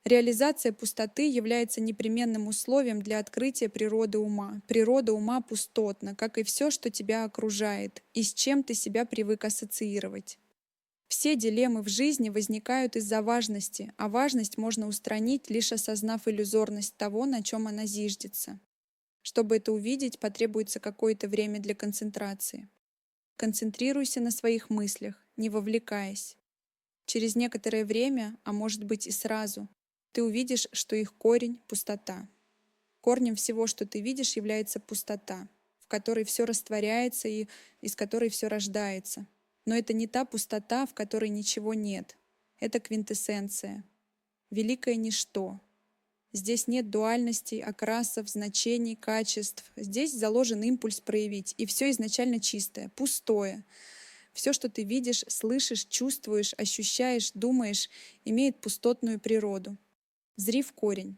Реализация пустоты является непременным условием для открытия природы ума. Природа ума пустотна, как и все, что тебя окружает, и с чем ты себя привык ассоциировать. Все дилеммы в жизни возникают из-за важности, а важность можно устранить, лишь осознав иллюзорность того, на чем она зиждется. Чтобы это увидеть, потребуется какое-то время для концентрации. Концентрируйся на своих мыслях, не вовлекаясь. Через некоторое время, а может быть и сразу, ты увидишь, что их корень — пустота. Корнем всего, что ты видишь, является пустота, в которой все растворяется и из которой все рождается. Но это не та пустота, в которой ничего нет. Это квинтэссенция, великое ничто. Здесь нет дуальностей, окрасов, значений, качеств. Здесь заложен импульс проявить, и все изначально чистое, пустое. Все, что ты видишь, слышишь, чувствуешь, ощущаешь, думаешь, имеет пустотную природу. Зри в корень.